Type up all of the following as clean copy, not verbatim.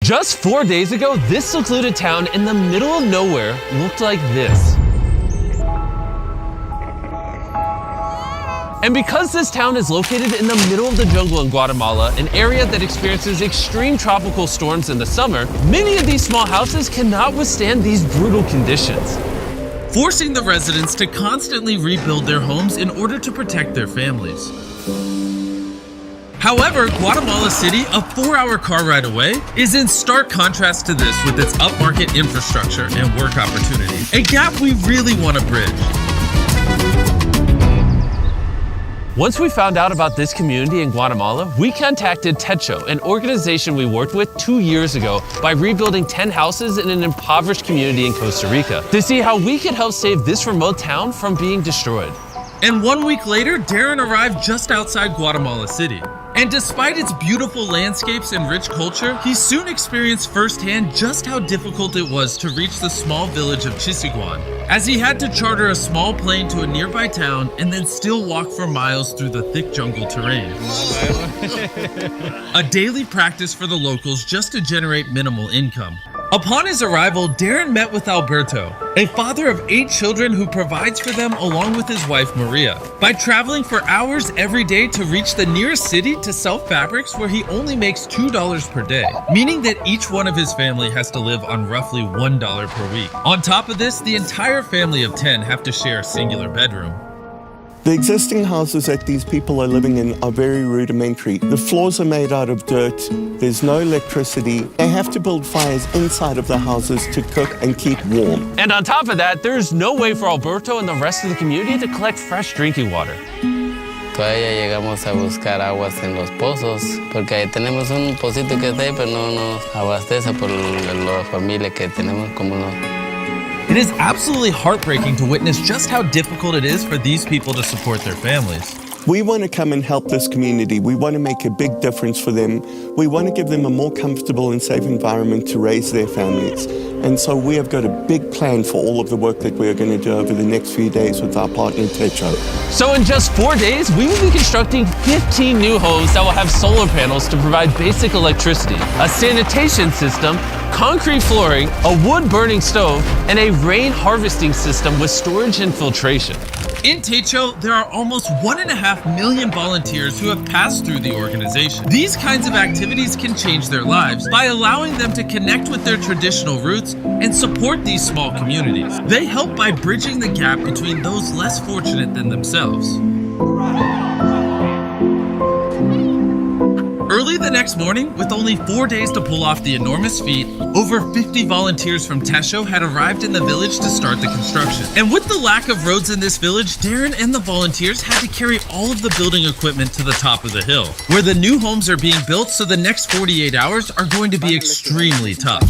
Just 4 days ago, this secluded town in the middle of nowhere looked like this. And because this town is located in the middle of the jungle in Guatemala, an area that experiences extreme tropical storms in the summer, many of these small houses cannot withstand these brutal conditions, forcing the residents to constantly rebuild their homes in order to protect their families. However, Guatemala City, a 4-hour car ride away, is in stark contrast to this with its upmarket infrastructure and work opportunities, a gap we really want to bridge. Once we found out about this community in Guatemala, we contacted Techo, an organization we worked with 2 years ago by rebuilding 10 houses in an impoverished community in Costa Rica, to see how we could help save this remote town from being destroyed. And 1 week later, Darren arrived just outside Guatemala City. And despite its beautiful landscapes and rich culture, he soon experienced firsthand just how difficult it was to reach the small village of Chisiguan, as he had to charter a small plane to a nearby town and then still walk for miles through the thick jungle terrain. A daily practice for the locals just to generate minimal income. Upon his arrival, Darren met with Alberto, a father of 8 children who provides for them along with his wife Maria, by traveling for hours every day to reach the nearest city to sell fabrics where he only makes $2 per day, meaning that each one of his family has to live on roughly $1 per week. On top of this, the entire family of 10 have to share a singular bedroom. The existing houses that these people are living in are very rudimentary. The floors are made out of dirt, there's no electricity. They have to build fires inside of the houses to cook and keep warm. And on top of that, there's no way for Alberto and the rest of the community to collect fresh drinking water. Todavía llegamos a buscar aguas en los pozos, porque ahí tenemos un pocito que está ahí, pero no nos abastece por la familia que tenemos como no. It is absolutely heartbreaking to witness just how difficult it is for these people to support their families. We want to come and help this community. We want to make a big difference for them. We want to give them a more comfortable and safe environment to raise their families. And so we have got a big plan for all of the work that we are going to do over the next few days with our partner Techo. So in just 4 days, we will be constructing 15 new homes that will have solar panels to provide basic electricity, a sanitation system, concrete flooring, a wood-burning stove, and a rain harvesting system with storage and filtration. In Techo, there are almost 1.5 million volunteers who have passed through the organization. These kinds of activities can change their lives by allowing them to connect with their traditional roots and support these small communities. They help by bridging the gap between those less fortunate than themselves. Early the next morning, with only 4 days to pull off the enormous feat, over 50 volunteers from Techo had arrived in the village to start the construction. And with the lack of roads in this village, Darren and the volunteers had to carry all of the building equipment to the top of the hill, where the new homes are being built, so the next 48 hours are going to be extremely tough.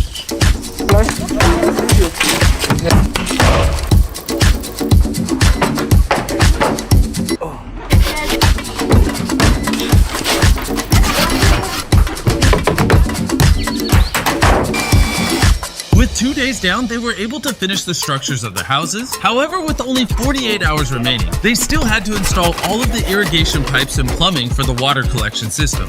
With 2 days down, they were able to finish the structures of the houses. However, with only 48 hours remaining, they still had to install all of the irrigation pipes and plumbing for the water collection system.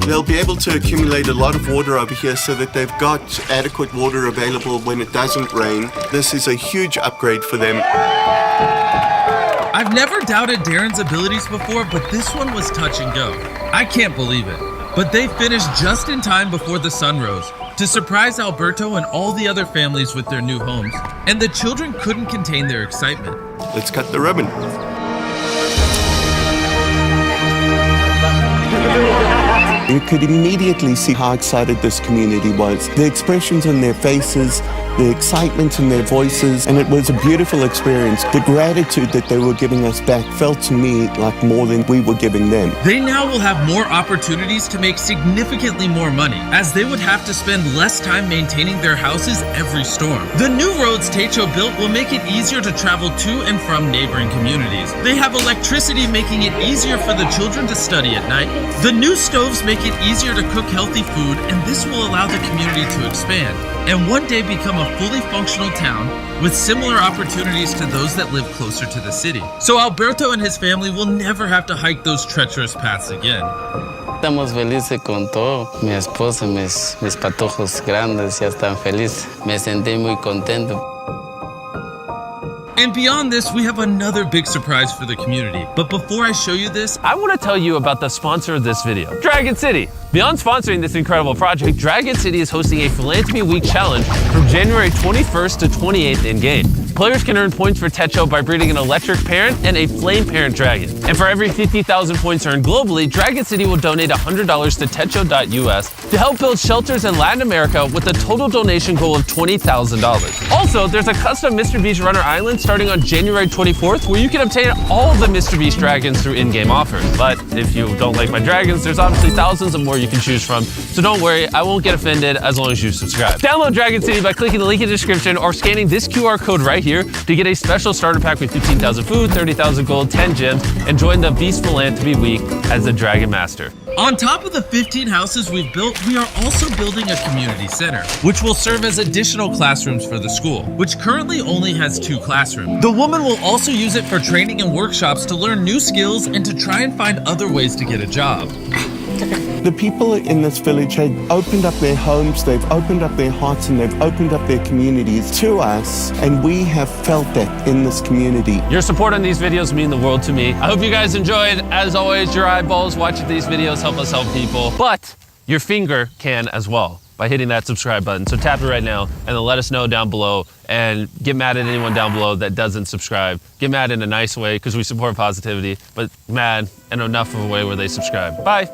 They'll be able to accumulate a lot of water over here so that they've got adequate water available when it doesn't rain. This is a huge upgrade for them. I've never doubted Darren's abilities before, but this one was touch and go. I can't believe it. But they finished just in time before the sun rose to surprise Alberto and all the other families with their new homes, and the children couldn't contain their excitement. Let's cut the ribbon. You could immediately see how excited this community was. The expressions on their faces, the excitement in their voices, and it was a beautiful experience. The gratitude that they were giving us back felt to me like more than we were giving them. They now will have more opportunities to make significantly more money, as they would have to spend less time maintaining their houses every storm. The new roads Techo built will make it easier to travel to and from neighboring communities. They have electricity, making it easier for the children to study at night. The new stoves make it easier to cook healthy food, and this will allow the community to expand and one day become a fully functional town with similar opportunities to those that live closer to the city. So Alberto and his family will never have to hike those treacherous paths again. Estamos felices con todo. Mi esposa, mis patojos grandes ya están felices. Me sentí muy contento. And beyond this, we have another big surprise for the community. But before I show you this, I want to tell you about the sponsor of this video, Dragon City. Beyond sponsoring this incredible project, Dragon City is hosting a Philanthropy Week Challenge from January 21st to 28th in-game. Players can earn points for Techo by breeding an electric parent and a flame parent dragon. And for every 50,000 points earned globally, Dragon City will donate $100 to Techo.us to help build shelters in Latin America with a total donation goal of $20,000. Also, there's a custom Mr. Beast Runner Island starting on January 24th where you can obtain all of the Mr. Beast dragons through in-game offers. But if you don't like my dragons, there's obviously thousands of more you can choose from. So don't worry, I won't get offended as long as you subscribe. Download Dragon City by clicking the link in the description or scanning this QR code right here to get a special starter pack with 15,000 food, 30,000 gold, 10 gems, and join the Beast Philanthropy Week as the Dragon Master. On top of the 15 houses we've built, we are also building a community center, which will serve as additional classrooms for the school, which currently only has 2 classrooms. The woman will also use it for training and workshops to learn new skills and to try and find other ways to get a job. The people in this village have opened up their homes, they've opened up their hearts, and they've opened up their communities to us, and we have felt that in this community. Your support on these videos mean the world to me. I hope you guys enjoyed. As always, your eyeballs watching these videos help us help people, but your finger can as well by hitting that subscribe button. So tap it right now and then let us know down below, and get mad at anyone down below that doesn't subscribe. Get mad in a nice way because we support positivity, but mad in enough of a way where they subscribe. Bye.